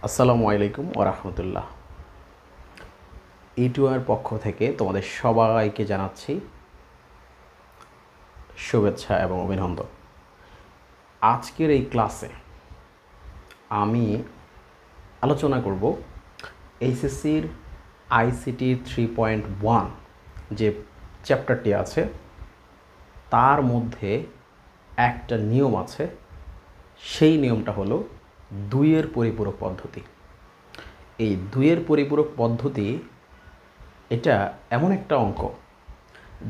আসসালামু আলাইকুম ওয়া রাহমাতুল্লাহ। ইটুয়ার পক্ষ থেকে তোমাদের সবাইকে জানাচ্ছি শুভেচ্ছা এবং অভিনন্দন। আজকের এই ক্লাসে আমি আলোচনা করব এইচএসসির আইসিটি 3.1 যে চ্যাপ্টারটি আছে তার মধ্যে একটা নিয়ম আছে, সেই নিয়মটা হলো দুইয়ের পরিপূরক পদ্ধতি। এই দুইয়ের পরিপূরক পদ্ধতি এটা এমন একটা অঙ্ক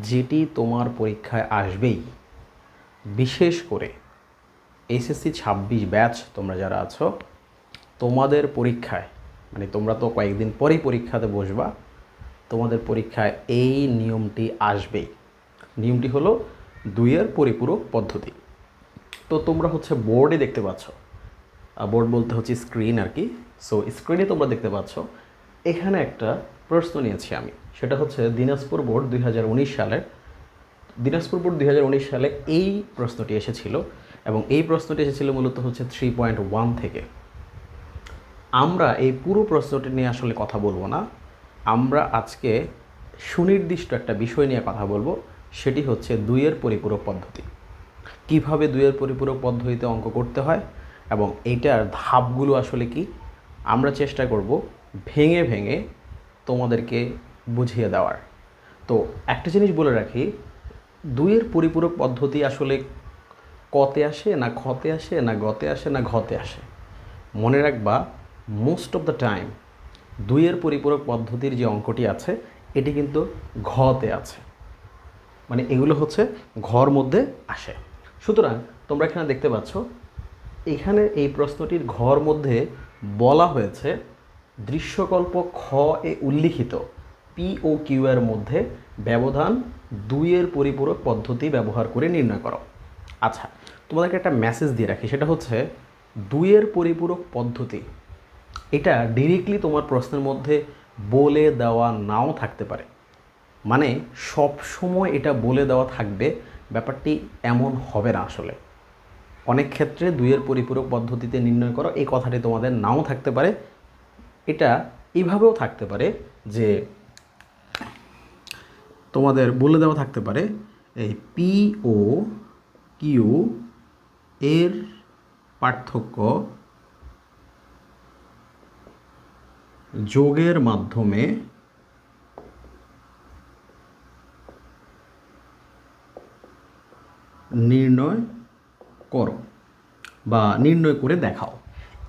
যেটি তোমার পরীক্ষায় আসবেই। বিশেষ করে এইচএসসি 26 ব্যাচ তোমরা যারা আছো, তোমাদের পরীক্ষায় মানে তোমরা তো কয়েকদিন পরেই পরীক্ষাতে বসবা, তোমাদের পরীক্ষায় এই নিয়মটি আসবেই। নিয়মটি হলো দুইয়ের পরিপূরক পদ্ধতি। তো তোমরা হচ্ছে বোর্ডে দেখতে পাচ্ছ, বোর্ড বলতে হচ্ছে স্ক্রিন আর কি। সো স্ক্রিনে তোমরা দেখতে পাচ্ছ এখানে একটা প্রশ্ন নিয়েছি আমি, সেটা হচ্ছে দিনাজপুর বোর্ড 2019 সালের। দিনাজপুর বোর্ড 2019 সালে এই প্রশ্নটি এসেছিল এবং এই প্রশ্নটি এসেছিল মূলত হচ্ছে 3.1 থেকে। আমরা এই পুরো প্রশ্নটি নিয়ে আসলে কথা বলবো না, আমরা আজকে সুনির্দিষ্ট একটা বিষয় নিয়ে কথা বলবো, সেটি হচ্ছে দুইয়ের পরিপূরক পদ্ধতি। কিভাবে দুইয়ের পরিপূরক পদ্ধতিতে অঙ্ক করতে হয় এবং এইটার ধাপগুলো আসলে কি, আমরা চেষ্টা করব ভেঙে ভেঙে তোমাদেরকে বুঝিয়ে দেওয়ার। তো একটা জিনিস বলে রাখি, দুইয়ের পরিপূরক পদ্ধতি আসলে কতে আসে না খতে আসে না গতে আসে না ঘতে আসে। মনে রাখবা, মোস্ট অফ দ্য টাইম দুইয়ের পরিপূরক পদ্ধতির যে অঙ্কটি আছে এটি কিন্তু ঘতে আছে, মানে এগুলো হচ্ছে ঘর মধ্যে আসে। সুতরাং তোমরা এখানে দেখতে পাচ্ছ, এখানে এই প্রশ্নটির ঘর মধ্যে বলা হয়েছে দৃশ্যকল্প খ এ উল্লিখিত পি ও কিউ এর মধ্যে ব্যবধান দুইয়ের পরিপূরক পদ্ধতি ব্যবহার করে নির্ণয় করো। আচ্ছা, তোমাদেরকে একটা মেসেজ দিয়ে রাখি, সেটা হচ্ছে দুইয়ের পরিপূরক পদ্ধতি এটা ডিরেক্টলি তোমার প্রশ্নের মধ্যে বলে দেওয়া নাও থাকতে পারে। মানে সব সময় এটা বলে দেওয়া থাকবে ব্যাপারটি এমন হবে না। আসলে অনেক ক্ষেত্রে দুইয়ের পরিপূরক পদ্ধতিতে নির্ণয় করো এই কথাটি তোমাদের নাও থাকতে পারে। এটা এইভাবেও থাকতে পারে যে তোমাদের বলে দেওয়া থাকতে পারে এই পি ও কিউ এর পার্থক্য যোগের মাধ্যমে নির্ণয় করো বা নির্ণয় করে দেখাও,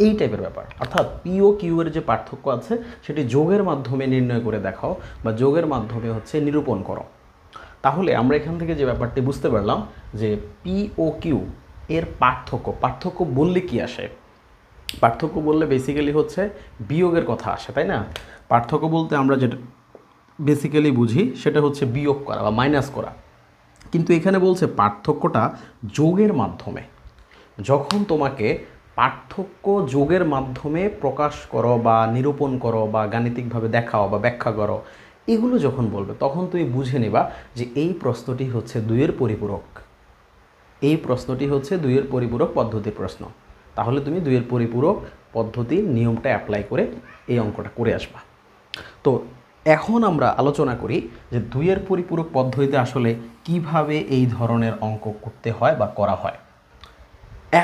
এই টাইপের ব্যাপার। অর্থাৎ পি ও কিউ এর যে পার্থক্য আছে সেটি যোগের মাধ্যমে নির্ণয় করে দেখাও বা যোগের মাধ্যমে হচ্ছে নিরূপণ করো। তাহলে আমরা এখান থেকে যে ব্যাপারটি বুঝতে পারলাম যে পি ও কিউ এর পার্থক্য বললে কি আসে? পার্থক্য বললে বেসিক্যালি হচ্ছে বিয়োগের কথা আসে, তাই না? পার্থক্য বলতে আমরা যেটা বেসিক্যালি বুঝি সেটা হচ্ছে বিয়োগ করা বা মাইনাস করা, কিন্তু এখানে বলছে পার্থক্যটা যোগের মাধ্যমে। যখন তোমাকে পার্থক্য যোগের মাধ্যমে প্রকাশ করো বা নিরূপণ করো বা গাণিতিকভাবে দেখাও বা ব্যাখ্যা করো, এগুলো যখন বলবে তখন তুমি বুঝে নেবা যে এই প্রশ্নটি হচ্ছে দুইয়ের পরিপূরক, এই প্রশ্নটি হচ্ছে দুইয়ের পরিপূরক পদ্ধতির প্রশ্ন। তাহলে তুমি দুইয়ের পরিপূরক পদ্ধতির নিয়মটা অ্যাপ্লাই করে এই অঙ্কটা করে আসবা। তো এখন আমরা আলোচনা করি যে দুইয়ের পরিপূরক পদ্ধতিতে আসলে কিভাবে এই ধরনের অঙ্ক করতে হয় বা করা হয়।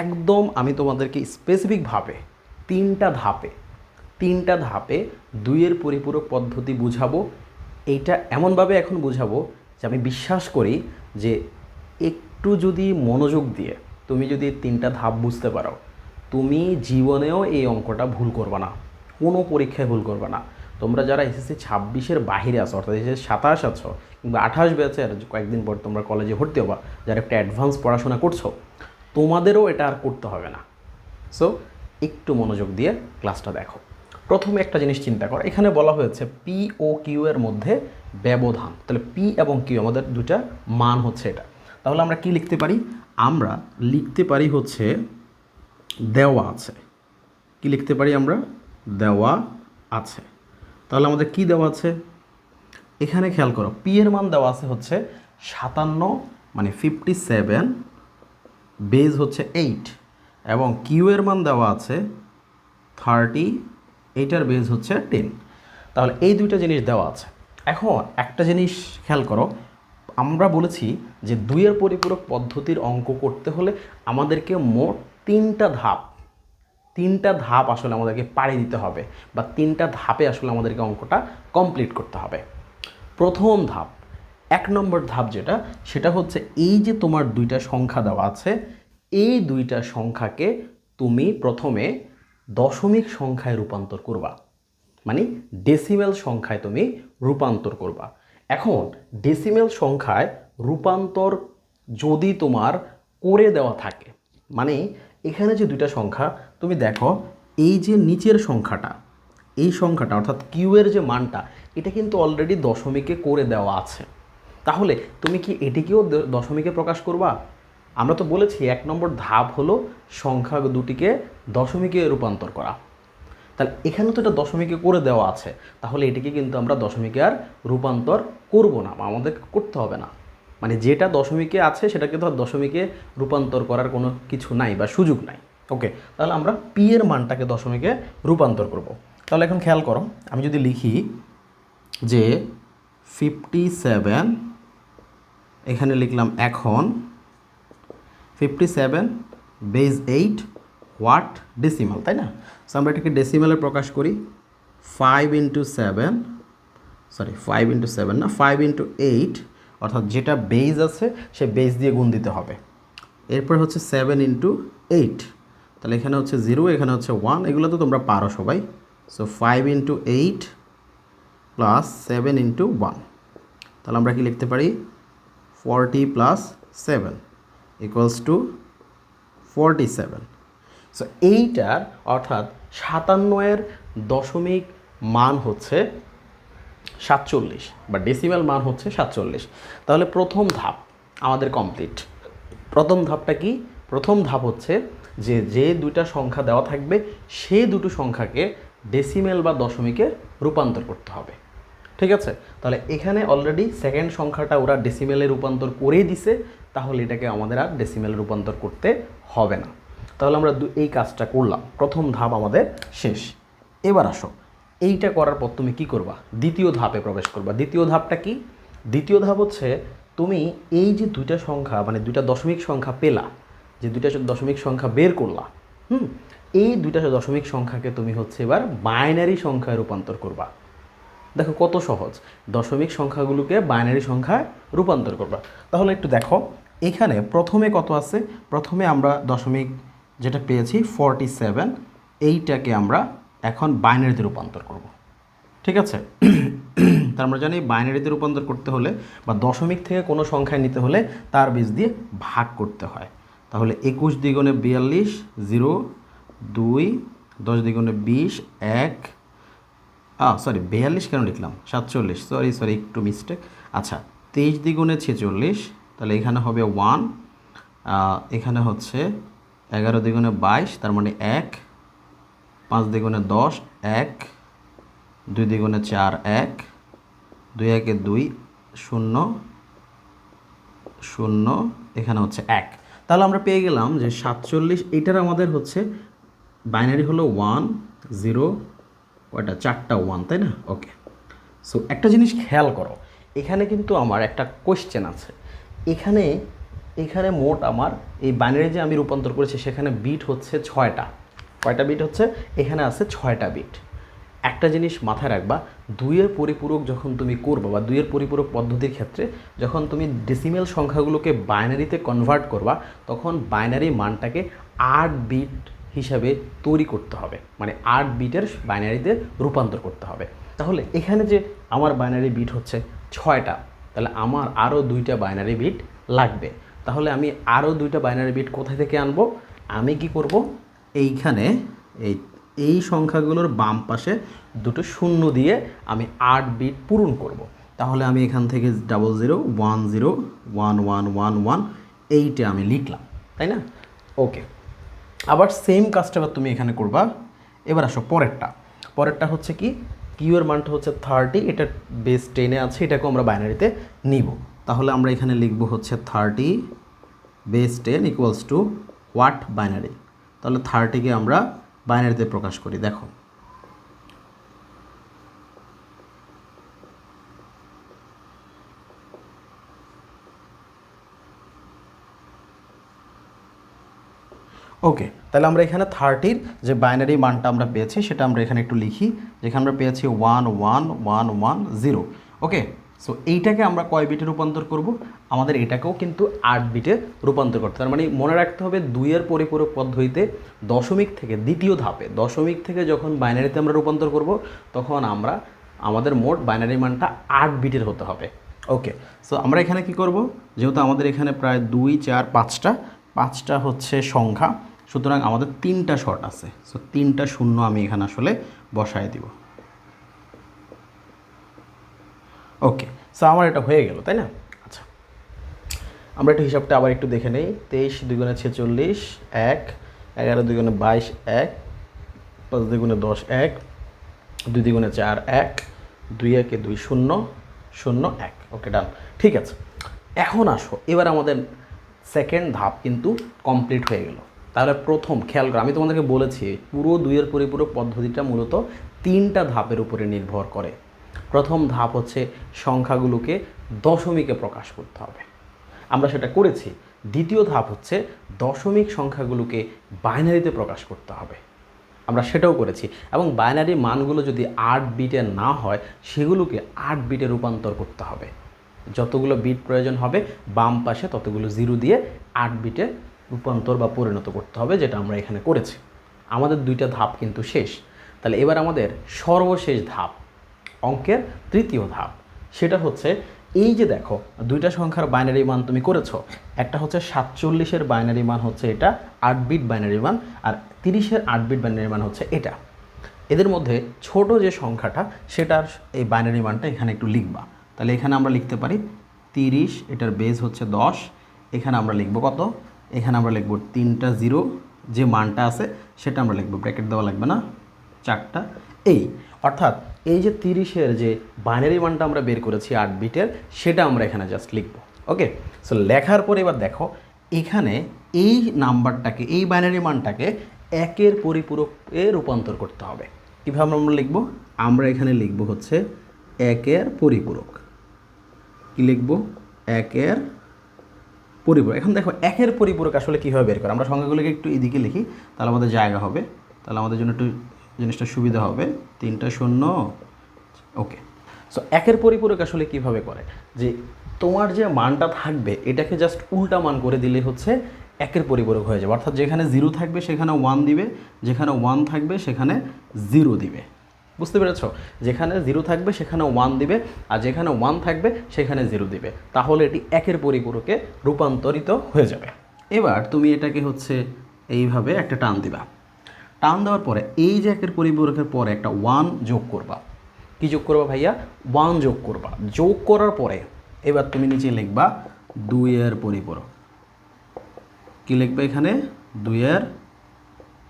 একদম আমি তোমাদেরকে স্পেসিফিকভাবে তিনটা ধাপে দুইয়ের পরিপূরক পদ্ধতি বুঝাবো। এইটা এমনভাবে এখন বুঝাবো যে আমি বিশ্বাস করি যে একটু যদি মনোযোগ দিয়ে তুমি যদি তিনটা ধাপ বুঝতে পারো, তুমি জীবনেও এই অঙ্কটা ভুল করবে না, কোনো পরীক্ষায় ভুল করবে না। তোমরা যারা এসএসসি 26-এর বাহিরে আছো, অর্থাৎ এসএসসি 27 আছো কিংবা 28 ব্যাচে, আর কয়েকদিন পর তোমরা কলেজে ভর্তি হবা, যারা একটা অ্যাডভান্স পড়াশোনা করছো, তোমাদেরও এটা আর করতে হবে না। সো একটু মনোযোগ দিয়ে ক্লাসটা দেখো। প্রথমে একটা জিনিস চিন্তা করো, এখানে বলা হয়েছে পি ও কিউ এর মধ্যে ব্যবধান। তাহলে পি এবং কিউ আমাদের দুটা মান হচ্ছে এটা। তাহলে আমরা কি লিখতে পারি? আমরা লিখতে পারি হচ্ছে দেওয়া আছে। কি লিখতে পারি আমরা? দেওয়া আছে। তাহলে আমাদের কি দেওয়া আছে? এখানে খেয়াল করো, পি এর মান দেওয়া আছে হচ্ছে 57, মানে 57, বেজ হচ্ছে 8, এবং কিউ এর মান দেওয়া আছে 30, এইটার বেজ হচ্ছে 10। তাহলে এই দুইটা জিনিস দেওয়া আছে। এখন একটা জিনিস খেয়াল করো, আমরা বলেছি যে 2-এর পরিপূরক পদ্ধতির অঙ্ক করতে হলে আমাদেরকে মোট তিনটা ধাপ আসলে আমাদেরকে পাড়ি দিতে হবে, বা 3টা ধাপে আসলে আমাদেরকে অঙ্কটা কমপ্লিট করতে হবে। প্রথম ধাপ, 1 নম্বর ধাপ যেটা, সেটা হচ্ছে এই যে তোমার দুইটা সংখ্যা দেওয়া আছে, এই দুইটা সংখ্যাকে তুমি প্রথমে দশমিক সংখ্যায় রূপান্তর করবা, মানে ডেসিমেল সংখ্যায় তুমি রূপান্তর করবা। এখন ডেসিমেল সংখ্যায় রূপান্তর যদি তোমার করে দেওয়া থাকে, মানে এখানে যে দুইটা সংখ্যা তুমি দেখো, এই যে নিচের সংখ্যাটা, এই সংখ্যাটা অর্থাৎ কিউ এর যে মানটা, এটা কিন্তু অলরেডি দশমিকে করে দেওয়া আছে। তাহলে তুমি কি এটিকেও দশমিকে প্রকাশ করবা? আমরা তো বলেছি 1 নম্বর ধাপ হলো সংখ্যা দুটিকে দশমিকে রূপান্তর করা। তাহলে এখানে তো এটা দশমিকে করে দেওয়া আছে, তাহলে এটিকে কিন্তু আমরা দশমিকে আর রূপান্তর করব না, আমাদের করতে হবে না। মানে যেটা দশমিকে আছে সেটাকে তো দশমিকে রূপান্তর করার কোনো কিছু নাই বা সুযোগ নাই। ওকে, তাহলে আমরা পি এর মানটাকে দশমিকে রূপান্তর করব। তাহলে এখন খেয়াল করো, আমি যদি লিখি যে 57, এখানে লিখলাম এখন 57 বেজ 8 হোয়াট ডেসিমাল, তাই না? সো আমরা এটাকে ডেসিমালে প্রকাশ করি। 5 × 7, সরি 5 × 7 না, 5 × 8, অর্থাৎ যেটা বেজ আছে সে বেজ দিয়ে গুণ দিতে হবে। এরপর হচ্ছে 7 × 8, তাহলে এখানে হচ্ছে 0, এখানে হচ্ছে 1, এগুলো তো তোমরা পারো সবাই। সো 5 × 8 প্লাস 7 × 1, তাহলে আমরা কি লিখতে পারি 40 + 7 = 47। সো এইটার অর্থাৎ 57-এর দশমিক মান হচ্ছে 47, বা ডেসিমাল মান হচ্ছে 47। তাহলে প্রথম ধাপ আমাদের কমপ্লিট। প্রথম ধাপটা কি? প্রথম ধাপ হচ্ছে যে দুইটা সংখ্যা দেওয়া থাকবে সেই দুটো সংখ্যাকে ডেসিমেল বা দশমিকে রূপান্তর করতে হবে। ঠিক আছে, তাহলে এখানে অলরেডি সেকেন্ড সংখ্যাটা ওরা ডেসিমেলে রূপান্তর করেই দিছে, তাহলে এটাকে আমাদের আর ডেসিমেলে রূপান্তর করতে হবে না। তাহলে আমরা এই কাজটা করলাম, প্রথম ধাপ আমাদের শেষ। এবার আসো, এইটা করার পর তুমি কি করবা? দ্বিতীয় ধাপে প্রবেশ করবা। দ্বিতীয় ধাপটা কি? দ্বিতীয় ধাপ হচ্ছে তুমি এই যে দুইটা সংখ্যা, মানে দুইটা দশমিক সংখ্যা পেলা, যে দুইটা দশমিক সংখ্যা বের করলা, এই দুইটা দশমিক সংখ্যাকে তুমি হচ্ছে এবার বাইনারি সংখ্যায় রূপান্তর করবা। দেখো কত সহজ, দশমিক সংখ্যাগুলোকে বাইনারি সংখ্যায় রূপান্তর করবা। তাহলে একটু দেখো, এখানে প্রথমে কত আছে? প্রথমে আমরা দশমিক যেটা পেয়েছি 47, এইটাকে আমরা এখন বাইনারিতে রূপান্তর করব। ঠিক আছে, তার আমরা জানি বাইনারিতে রূপান্তর করতে হলে বা দশমিক থেকে কোনো সংখ্যায় নিতে হলে তার বীজ দিয়ে ভাগ করতে হয়। তাহলে 21 × 42, 0, 2, 10 × 20, 1, সরি 42 কেন লিখলাম, 47, সরি একটু মিস্টেক। আচ্ছা, 23 × 46, তাহলে এখানে হবে 1, এখানে হচ্ছে 11 × 22, তার মানে 1, 5 × 10, 1, 2 × 4, 1, 2 × 1 = 2, 0, 0, এখানে হচ্ছে 1। তাহলে আমরা পেয়ে গেলাম যে 47, এটার আমাদের হচ্ছে বাইনারি হলো 1, 0, ওটা 4টা 1, তাই না? ওকে, সো একটা জিনিস খেয়াল করো, এখানে কিন্তু আমার একটা কোয়েশ্চেন আছে। এখানে মোট আমার এই বাইনারি যে আমি রূপান্তর করেছি সেখানে বিট হচ্ছে 6টা। কয়টা বিট হচ্ছে? এখানে আছে 6টা বিট। একটা জিনিস মাথায় রাখবা, 2-এর পরিপূরক যখন তুমি করবা বা 2-এর পরিপূরক পদ্ধতির ক্ষেত্রে যখন তুমি ডেসিমেল সংখ্যাগুলোকে বাইনারিতে কনভার্ট করবা, তখন বাইনারি মানটাকে 8 বিট হিসাবে তৈরি করতে হবে, মানে 8 বিটের বাইনারিতে রূপান্তর করতে হবে। তাহলে এখানে যে আমার বাইনারি বিট হচ্ছে 6টা, তাহলে আমার আরও 2টা বাইনারি বিট লাগবে। তাহলে আমি আরও 2টা বাইনারি বিট কোথায় থেকে আনবো? আমি কি করব, এইখানে এই সংখ্যাগুলোর বাম পাশে দুটো শূন্য দিয়ে আমি 8 বিট পূরণ করব। তাহলে আমি এখান থেকে 00, 10, 1111 এইটা আমি লিখলাম, তাই না? ওকে, আবার সেম কাজটা আবার তুমি এখানে করবা। এবার আসো পরেরটা হচ্ছে কি, কিউ এর মানটা হচ্ছে 30, এটা বেস 10-এ আছে, এটাকেও আমরা বাইনারিতে নিব। তাহলে আমরা এখানে লিখব হচ্ছে 30 বেস 10 = হোয়াট বাইনারি। তাহলে 30কে আমরা বাইনারিতে প্রকাশ করি। দেখো ওকে, তাহলে আমরা এখানে 30-র যে বাইনারি মানটা আমরা পেয়েছি সেটা আমরা এখানে একটু লিখি, যেখানে আমরা পেয়েছি 11110। ওকে, সো এইটাকে আমরা কয় বিটে রূপান্তর করব? আমাদের এটাকেও কিন্তু 8 বিটে রূপান্তর করতে, তার মানে মনে রাখতে হবে 2-এর পরিপূরক পদ্ধতিতে দশমিক থেকে দ্বিতীয় ধাপে দশমিক থেকে যখন বাইনারিতে আমরা রূপান্তর করব তখন আমাদের মোট বাইনারি মানটা 8 বিটের হতে হবে। ওকে, সো আমরা এখানে কি করব, যেহেতু আমাদের এখানে প্রায় 2 4 5টা হচ্ছে সংখ্যা, সুতরাং আমাদের 3টা শর্ট আছে। সো 3টা শূন্য আমি এখানে আসলে বসায় দিব। ওকে, সো আমার এটা হয়ে গেল, তাই না? আচ্ছা, আমরা একটু হিসাবটা আবার একটু দেখে নেই। 23 2 গুণে 46 1, 11 2 গুণে 22 1, 5 2 গুণে 10 1, 2 2 গুণে 4 1, 2 1 2 0 0 1। ওকে, ডান, ঠিক আছে। এখন আসো, এবার আমাদের সেকেন্ড ধাপ কিন্তু কমপ্লিট হয়ে গেল। তাহলে প্রথম খেয়াল করো, আমি তোমাদেরকে বলেছি পুরো 2-এর পরিপূরক পদ্ধতিটা মূলত 3টা ধাপের উপরে নির্ভর করে। প্রথম ধাপ হচ্ছে সংখ্যাগুলোকে দশমিকে প্রকাশ করতে হবে, আমরা সেটা করেছি। দ্বিতীয় ধাপ হচ্ছে দশমিক সংখ্যাগুলোকে বাইনারিতে প্রকাশ করতে হবে, আমরা সেটাও করেছি। এবং বাইনারি মানগুলো যদি 8 বিটে না হয় সেগুলোকে 8 বিটে রূপান্তর করতে হবে। যতগুলো বিট প্রয়োজন হবে বাম পাশে ততগুলো 0 দিয়ে 8 বিটে রূপান্তর বা পরিণত করতে হবে, যেটা আমরা এখানে করেছি। আমাদের 2টা ধাপ কিন্তু শেষ। তাহলে এবার আমাদের সর্বশেষ ধাপ, অঙ্কের তৃতীয় ধাপ, সেটা হচ্ছে এই যে দেখো 2টা সংখ্যার বাইনারি মান তুমি করেছো। একটা হচ্ছে 47-এর বাইনারি মান হচ্ছে এটা 8 বিট বাইনারি মান, আর 30-এর 8 বিট বাইনারি মান হচ্ছে এটা। এদের মধ্যে ছোট যে সংখ্যাটা সেটার এই বাইনারি মানটা এখানে একটু লিখবা। তাহলে এখানে আমরা লিখতে পারি 30, এটার বেস হচ্ছে 10। এখানে আমরা লিখব কত? এখানে আমরা লিখব 3টা 0, যে মানটা আছে সেটা আমরা লিখব, ব্র্যাকেট দেওয়া লাগবে না, 4টা এই। অর্থাৎ এই যে 30-এর যে বাইনারি মানটা আমরা বের করেছি 8 বিটের, সেটা আমরা এখানে জাস্ট লিখব। ওকে, সো লেখার পরে এবার দেখো এখানে এই নাম্বারটাকে, এই বাইনারি মানটাকে 1-এর পরিপূরকে রূপান্তর করতে হবে। কীভাবে আমরা লিখব? আমরা এখানে লিখব হচ্ছে 1-এর পরিপূরক। কি লিখব? 1-এর পরিপূরক। এখন দেখো 1-এর পরিপূরক আসলে কীভাবে বের করে, আমরা সংখ্যাগুলোকে একটু এদিকে লিখি, তাহলে আমাদের জায়গা হবে, তাহলে আমাদের জন্য একটু জিনিসটা সুবিধা হবে। 3টা 0। ওকে, সো 1-এর পরিপূরক আসলে কীভাবে করে, যে তোমার যে মানটা থাকবে এটাকে জাস্ট উল্টা মান করে দিলে হচ্ছে 1-এর পরিপূরক হয়ে যাবে। অর্থাৎ যেখানে 0 থাকবে সেখানে 1 দিবে, যেখানে 1 থাকবে সেখানে 0 দিবে। বুঝতে পেরেছ? যেখানে 0 থাকবে সেখানে 1 দিবে, আর যেখানে 1 থাকবে সেখানে 0 দিবে, তাহলে এটি 1-এর পরিপূরকে রূপান্তরিত হয়ে যাবে। এবার তুমি এটাকে হচ্ছে এইভাবে একটা টান দিবা। টান দেওয়ার পরে এই যে 1-এর পরিপূরকের পরে একটা 1 যোগ করবা। কি যোগ করবা ভাইয়া? 1 যোগ করবা। যোগ করার পরে এবার তুমি নিচে লিখবা 2-এর পরিপূরক। কি লিখবে এখানে? 2-এর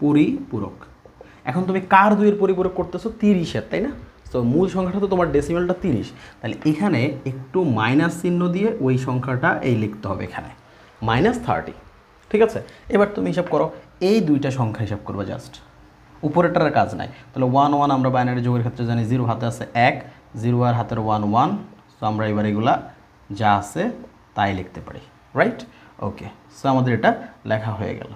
পরিপূরক। এখন তুমি কার 2-এর পরিপূরক করতেছো? 30-এর, তাই না? তো মূল সংখ্যাটা তো তোমার ডেসিমেলটা 30, তাহলে এখানে একটু মাইনাস চিহ্ন দিয়ে ওই সংখ্যাটা এই লিখতে হবে এখানে -30। ঠিক আছে, এবার তুমি হিসাব করো, এই 2টা সংখ্যা হিসাব করবে জাস্ট, উপরেরটার কাজ নাই। তাহলে 1 1 আমরা বাইনারি যোগের ক্ষেত্রে জানি 0 হাতে আছে 1, 0 আর হাতের 1 1। সো আমরা এবার এগুলা যা আছে তাই লিখতে পারি, রাইট? ওকে, সো আমাদের এটা লেখা হয়ে গেল।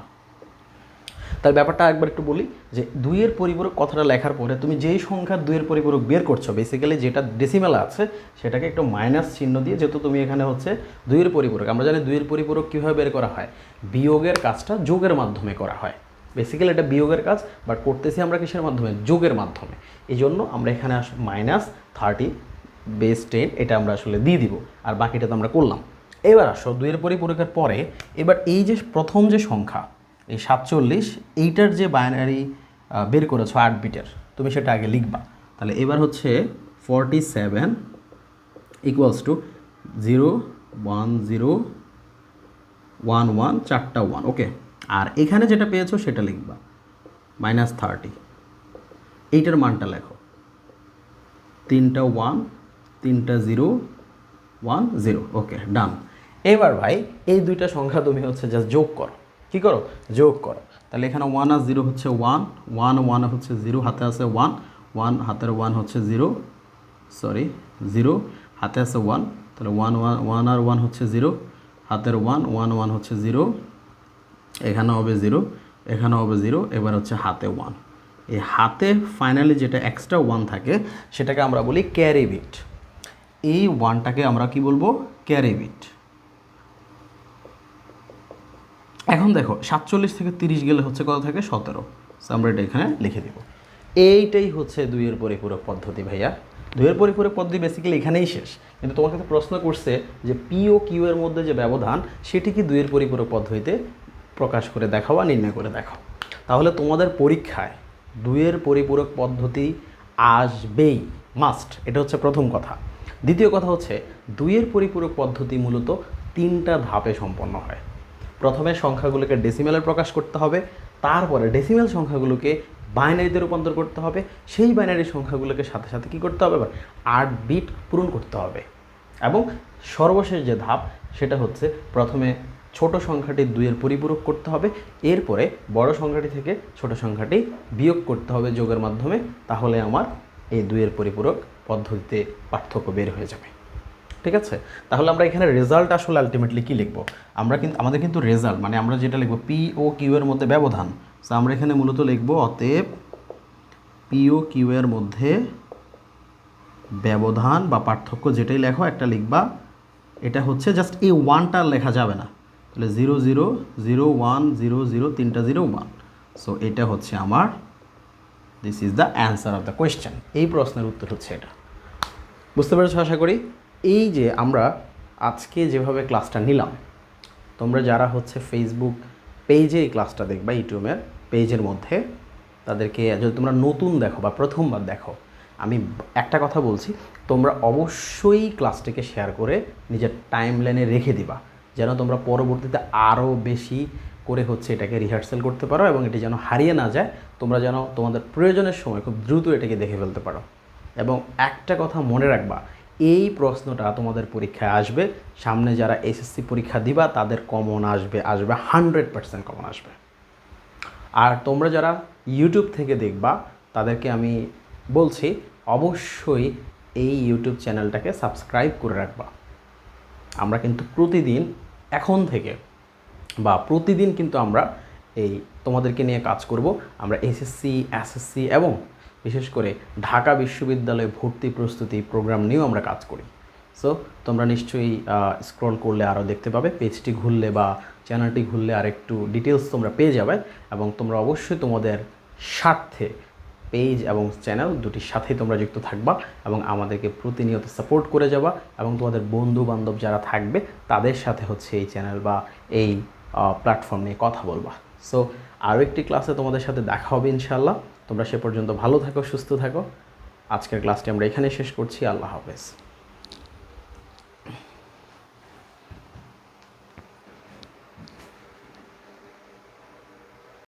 তার ব্যাপারটা একবার একটু বলি, যে 2-এর পরিপূরক কথাটা লেখার পরে তুমি যেই সংখ্যার 2-এর পরিপূরক বের করছো, বেসিক্যালি যেটা ডেসিমেল আছে সেটাকে একটু মাইনাস চিহ্ন দিয়ে, যেহেতু তুমি এখানে হচ্ছে 2-এর পরিপূরক, আমরা জানি 2-এর পরিপূরক কীভাবে বের করা হয়, বিয়োগের কাজটা যোগের মাধ্যমে করা হয়। বেসিক্যালি এটা বিয়োগের কাজ, বাট করতেছি আমরা কিসের মাধ্যমে? যোগের মাধ্যমে। এই জন্য আমরা এখানে -30 বেস 10 এটা আমরা আসলে দিয়ে দিব, আর বাকিটা তো আমরা করলাম। এবার আসো 2-এর পরিপূরকের পরে এবার এই যে প্রথম যে সংখ্যা এই 47, এইটার যে বাইনারি বের করেছো 8 বিটের, তুমি সেটা আগে লিখবা। তাহলে এবার হচ্ছে 47 = 0 1 0 1 1, 4টা 1। ওকে, আর এখানে যেটা পেয়েছো সেটা লিখবা -30। এইটার মানটা লেখো, 3টা 1 3টা 0 1 0। ওকে, ডান। এবার ভাই এই 2টা সংখ্যা তুমি হচ্ছে জাস্ট যোগ করো। কী করো, যোগ করো। তাহলে এখানে 1 আর 0 হচ্ছে 1, 1 1 হচ্ছে 0, হাতে আছে 1, 1 হাতের 1 হচ্ছে 0, সরি 0 হাতে আছে 1, তাহলে 1 1 1 আর 1 হচ্ছে 0, হাতের 1 1 1 হচ্ছে 0, এখানে হবে 0, এখানে হবে 0, এবার হচ্ছে হাতে 1। এই হাতে ফাইনালি যেটা এক্সট্রা 1 থাকে সেটাকে আমরা বলি ক্যারি বিট। এই 1টাকে আমরা কি বলবো, ক্যারি বিট। এখন দেখো 47 থেকে 30 গেলে হচ্ছে কত থাকে, 17। সো আমরা এটা এখানে লিখে দেব। এইটাই হচ্ছে 2 এর পরিপূরক পদ্ধতি ভাইয়া। 2 এর পরিপূরক পদ্ধতি বেসিক্যালি এখানেই শেষ, কিন্তু তোমাকে তো প্রশ্ন করছে যে পি ও কিউ এর মধ্যে যে ব্যবধান সেটি কি 2 এর পরিপূরক পদ্ধতিতে প্রকাশ করে দেখাও বা নির্ণয় করে দেখাও। তাহলে তোমাদের পরীক্ষায় 2 এর পরিপূরক পদ্ধতি আসবেই, মাস্ট। এটা হচ্ছে প্রথম কথা। দ্বিতীয় কথা হচ্ছে 2 এর পরিপূরক পদ্ধতি মূলত 3টা ধাপে সম্পন্ন হয়। প্রথমে সংখ্যাগুলোকে ডেসিমেলে প্রকাশ করতে হবে, তারপরে ডেসিমেল সংখ্যাগুলোকে বাইনারিতে রূপান্তর করতে হবে, সেই বাইনারি সংখ্যাগুলোকে সাথে সাথে কী করতে হবে, আবার 8 বিট পূরণ করতে হবে। এবং সর্বশেষ যে ধাপ সেটা হচ্ছে প্রথমে ছোট সংখ্যাটি 2 এর পরিপূরক করতে হবে, এরপরে বড় সংখ্যাটি থেকে ছোট সংখ্যাটি বিয়োগ করতে হবে যোগের মাধ্যমে। তাহলে আমার এই 2 এর পরিপূরক পদ্ধতিতে পার্থক্য বের হয়ে যাবে। ঠিক আছে, তাহলে আমরা এখানে রেজাল্ট আসলে আলটিমেটলি কী লিখব, আমাদের কিন্তু রেজাল্ট মানে আমরা যেটা লিখব পি ও কিউ এর মধ্যে ব্যবধান। সো আমরা এখানে মূলত লিখব অতএব পি ও কিউ এর মধ্যে ব্যবধান বা পার্থক্য যেটাই লেখো একটা লিখবা, এটা হচ্ছে জাস্ট এই 1টা লেখা যাবে না। তাহলে 0 0 0 1 0 0 3টা 0 1। সো এটা হচ্ছে আমার, this is the answer of the question. এই প্রশ্নের উত্তর হচ্ছে এটা। বুঝতে পেরেছো আশা করি। এই যে আমরা আজকে যেভাবে ক্লাসটা নিলাম, তোমরা যারা হচ্ছে ফেসবুক পেজে এই ক্লাসটা দেখবা, ইউটিউবের পেজের মধ্যে, তাদেরকে যদি তোমরা নতুন দেখো বা প্রথমবার দেখো, আমি একটা কথা বলছি, তোমরা অবশ্যই ক্লাসটিকে শেয়ার করে নিজের টাইমলাইনে রেখে দিবা, যেন তোমরা পরবর্তীতে আরও বেশি করে হচ্ছে এটাকে রিহার্সাল করতে পারো এবং এটি যেন হারিয়ে না যায়। তোমরা যেন তোমাদের প্রয়োজনের সময় খুব দ্রুত এটাকে দেখে ফেলতে পারো। এবং একটা কথা মনে রাখবা, এই প্রশ্নটা তোমাদের পরীক্ষায় আসবে, সামনে যারা এসএসসি পরীক্ষা দিবা তাদের কমন আসবে 100% কমন আসবে। আর তোমরা যারা ইউটিউব থেকে দেখবা তাদেরকে আমি বলছি অবশ্যই এই ইউটিউব চ্যানেলটাকে সাবস্ক্রাইব করে রাখবা। আমরা কিন্তু প্রতিদিন এখন থেকে বা প্রতিদিন কিন্তু আমরা এই তোমাদেরকে নিয়ে কাজ করব। আমরা এসএসসি, এসএসসি এবং বিশেষ করে ঢাকা বিশ্ববিদ্যালয়ে ভর্তি প্রস্তুতি প্রোগ্রাম নিয়েও আমরা কাজ করি। সো তোমরা নিশ্চয়ই স্ক্রল করলে আরও দেখতে পাবে, পেজটি ঘুরলে বা চ্যানেলটি ঘুরলে আর একটু ডিটেলস তোমরা পেয়ে যাবে। এবং তোমরা অবশ্যই তোমাদের স্বার্থে পেজ এবং চ্যানেল দুটির সাথেই তোমরা যুক্ত থাকবা এবং আমাদেরকে প্রতিনিয়ত সাপোর্ট করে যাবা এবং তোমাদের বন্ধু বান্ধব যারা থাকবে তাদের সাথে হচ্ছে এই চ্যানেল বা এই প্ল্যাটফর্ম নিয়ে কথা বলবা। সো আরও একটি ক্লাসে তোমাদের সাথে দেখা হবে ইনশাআল্লাহ। তোমরা সে পর্যন্ত ভালো থাকো, সুস্থ থাকো। আজকের ক্লাসটি আমরা এখানে শেষ করছি। আল্লাহ হাফেজ।